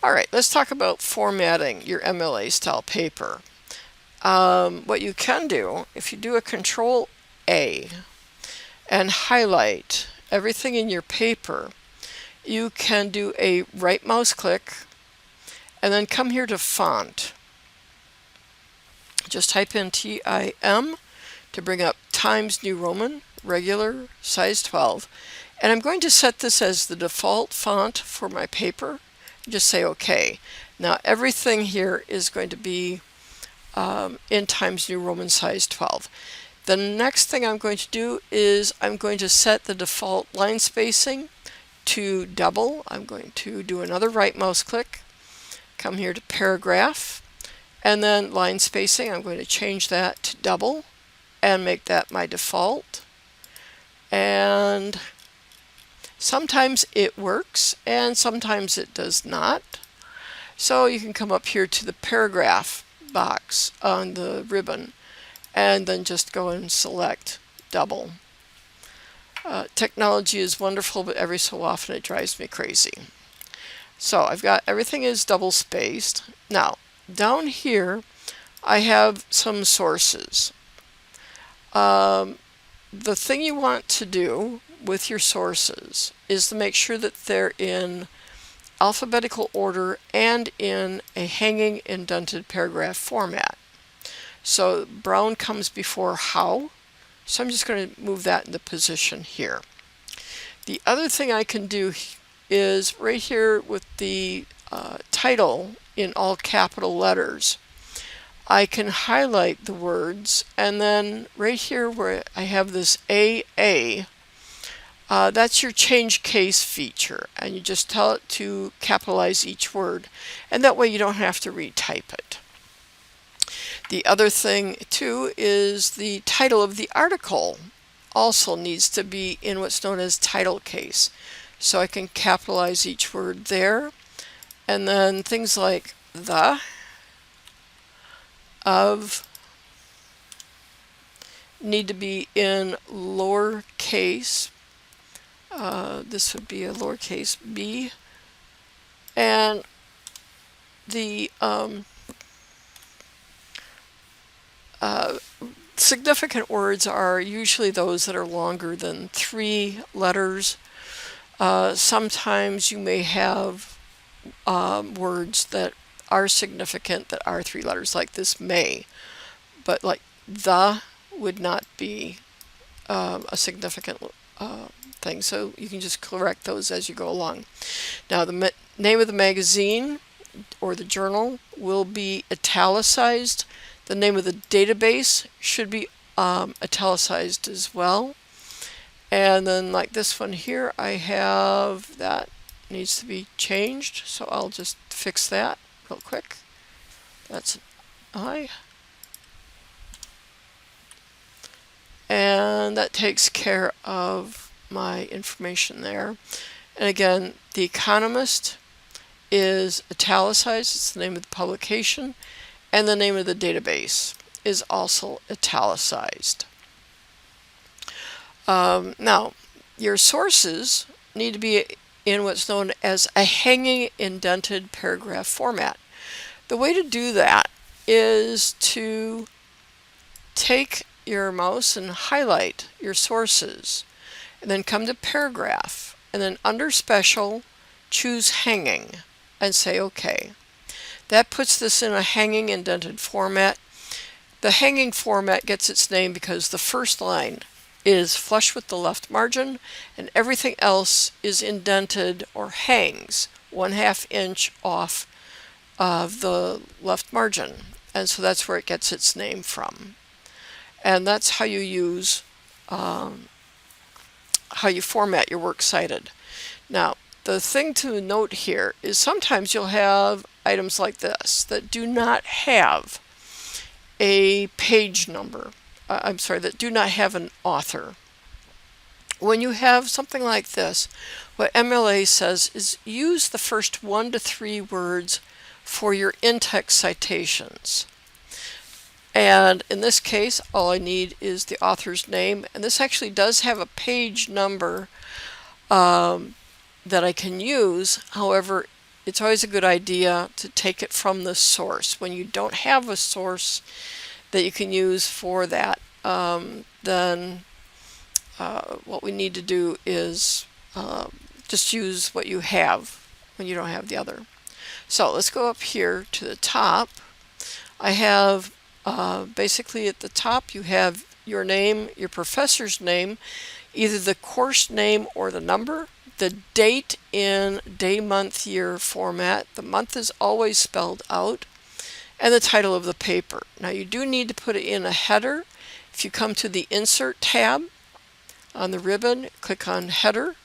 Alright, let's talk about formatting your MLA style paper. What you can do, if you do a Control A and highlight everything in your paper, you can do a right mouse click and then come here to Font. Just type in TIM to bring up Times New Roman, regular, size 12. And I'm going to set this as the default font for my paper. Just say OK. Now everything here is going to be in Times New Roman size 12. The next thing I'm going to do is I'm going to set the default line spacing to double. I'm going to do another right mouse click, come here to Paragraph, and then line spacing. I'm going to change that to double and make that my default. And sometimes it works and sometimes it does not. So you can come up here to the paragraph box on the ribbon and then just go and select double. Technology is wonderful, but every so often it drives me crazy. So I've got everything is double spaced. Now down here I have some sources. The thing you want to do with your sources is to make sure that they're in alphabetical order and in a hanging indented paragraph format. So brown comes before how, so I'm just going to move that into position here. The other thing I can do is right here with the title in all capital letters, I can highlight the words, and then right here where I have this AA, that's your change case feature, and you just tell it to capitalize each word, and that way you don't have to retype it. The other thing too is the title of the article also needs to be in what's known as title case. So I can capitalize each word there, and then things like the, of, need to be in lowercase. This would be a lowercase b, and the significant words are usually those that are longer than 3 letters. Sometimes you may have words that are significant that are 3 letters, like this may, but like the would not be a significant thing, so you can just correct those as you go along. Now the name of the magazine or the journal will be italicized. The name of the database should be italicized as well. And then like this one here, I have that needs to be changed, so I'll just fix that real quick. That's an I. And that takes care of my information there. And again, The Economist is italicized, it's the name of the publication, and the name of the database is also italicized. Now, your sources need to be in what's known as a hanging indented paragraph format. The way to do that is to take your mouse and highlight your sources, and then come to paragraph, and then under special, choose hanging, and say OK. That puts this in a hanging indented format. The hanging format gets its name because the first line is flush with the left margin, and everything else is indented or hangs 1/2 inch off of the left margin, and so that's where it gets its name from. And that's how you use, how you format your Works Cited. Now, the thing to note here is sometimes you'll have items like this that do not have a page number. That do not have an author. When you have something like this, what MLA says is use the first 1 to 3 words for your in-text citations. And in this case, all I need is the author's name, and this actually does have a page number that I can use. However, it's always a good idea to take it from the source. When you don't have a source that you can use for that, then what we need to do is just use what you have when you don't have the other. So let's go up here to the top. I have basically at the top you have your name, your professor's name, either the course name or the number, the date in day, month, year format. The month is always spelled out, and the title of the paper. Now you do need to put it in a header. If you come to the Insert tab on the ribbon, click on Header,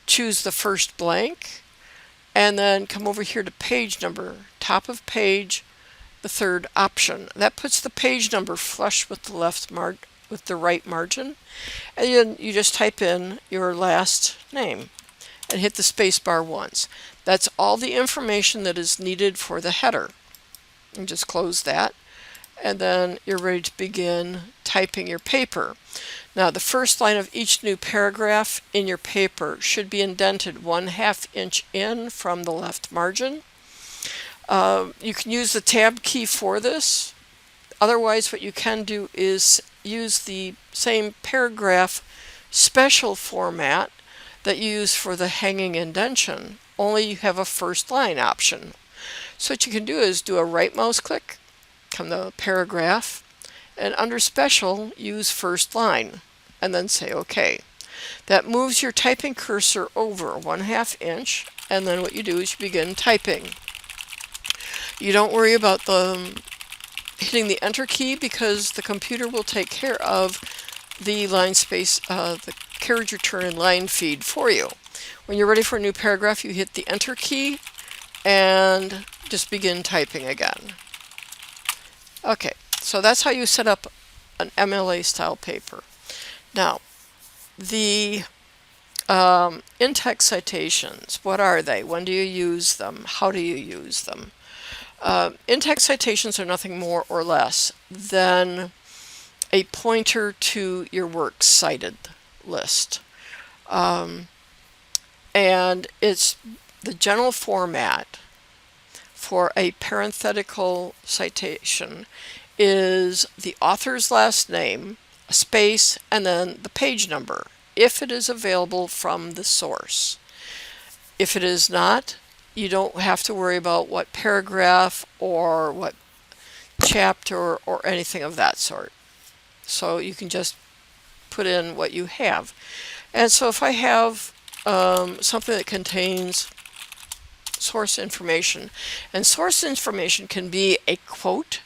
choose the first blank, and then come over here to page number, top of page, the third option. That puts the page number flush with the right margin, and then you just type in your last name and hit the space bar once. That's all the information that is needed for the header. And just close that, and then you're ready to begin typing your paper. Now the first line of each new paragraph in your paper should be indented 1/2 inch in from the left margin. You can use the tab key for this. Otherwise, what you can do is use the same paragraph special format that you use for the hanging indentation, only you have a first line option. So what you can do is do a right mouse click, come to paragraph, and under special use first line, and then say OK. That moves your typing cursor over 1/2 inch, and then what you do is you begin typing. You don't worry about hitting the enter key, because the computer will take care of the line space, the carriage return and line feed for you. When you're ready for a new paragraph, you hit the enter key and just begin typing again. Okay, so that's how you set up an MLA style paper. Now, the in-text citations, what are they? When do you use them? How do you use them? In-text citations are nothing more or less than a pointer to your Works Cited list. And it's the general format for a parenthetical citation is the author's last name, a space, and then the page number, if it is available from the source. If it is not, you don't have to worry about what paragraph or what chapter or anything of that sort. So you can just put in what you have. And so if I have something that contains source information, and source information can be a quote,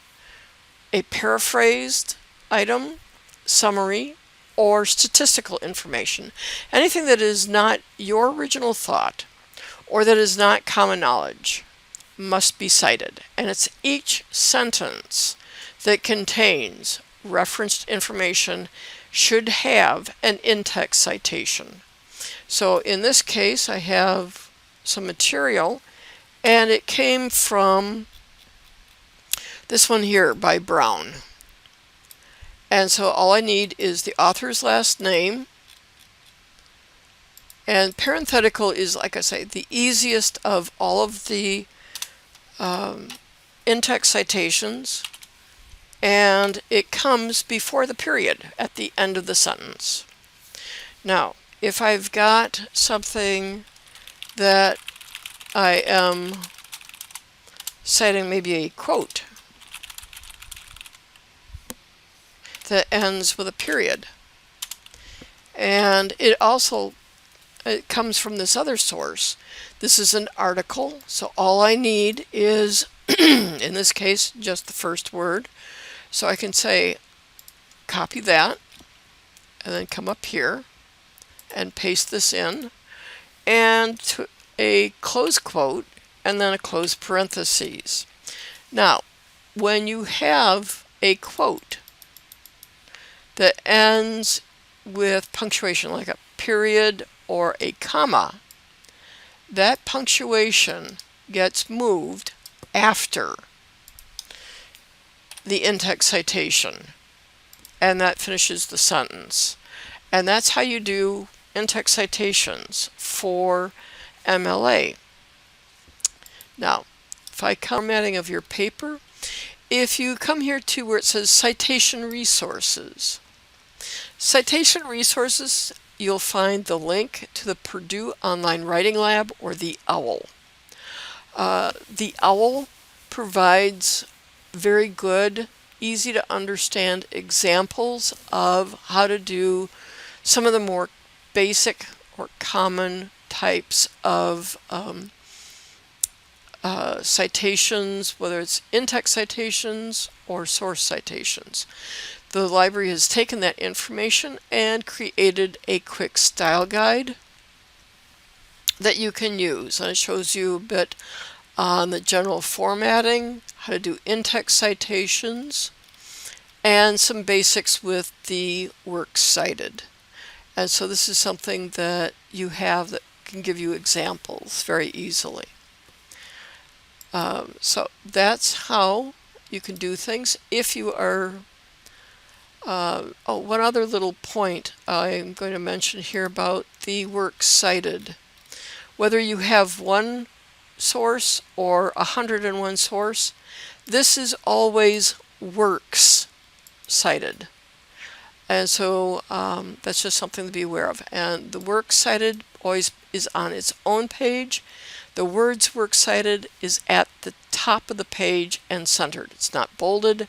a paraphrased item, summary, or statistical information. Anything that is not your original thought or that is not common knowledge must be cited. And it's each sentence that contains referenced information should have an in-text citation. So in this case, I have some material, and it came from this one here by Brown. And so all I need is the author's last name, and parenthetical is, like I say, the easiest of all of the in-text citations, and it comes before the period at the end of the sentence. Now, if I've got something that I am citing, maybe a quote that ends with a period, and it comes from this other source. This is an article, so all I need is, in this case, just the first word. So I can say, copy that, and then come up here and paste this in, and to a close quote, and then a close parentheses. Now, when you have a quote that ends with punctuation, like a period or a comma, that punctuation gets moved after the in-text citation, and that finishes the sentence. And that's how you do in-text citations for MLA. Now, if I come formatting of your paper, if you come here to where it says citation resources, you'll find the link to the Purdue Online Writing Lab, or the OWL. The OWL provides very good, easy to understand examples of how to do some of the more basic or common types of citations, whether it's in-text citations or source citations. The library has taken that information and created a quick style guide that you can use. And it shows you a bit on the general formatting, how to do in-text citations, and some basics with the Works Cited. And so this is something that you have that can give you examples very easily. So that's how you can do things. If you are, one other little point I'm going to mention here about the Works Cited. Whether you have one source or 101 source, this is always Works Cited. And so that's just something to be aware of. And the Works Cited always is on its own page. The words Works Cited is at the top of the page and centered. It's not bolded,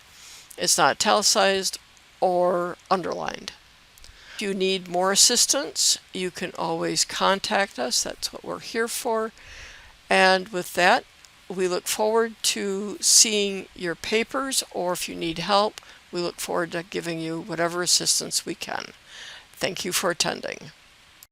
it's not italicized or underlined. If you need more assistance, you can always contact us. That's what we're here for. And with that, we look forward to seeing your papers, or if you need help, we look forward to giving you whatever assistance we can. Thank you for attending.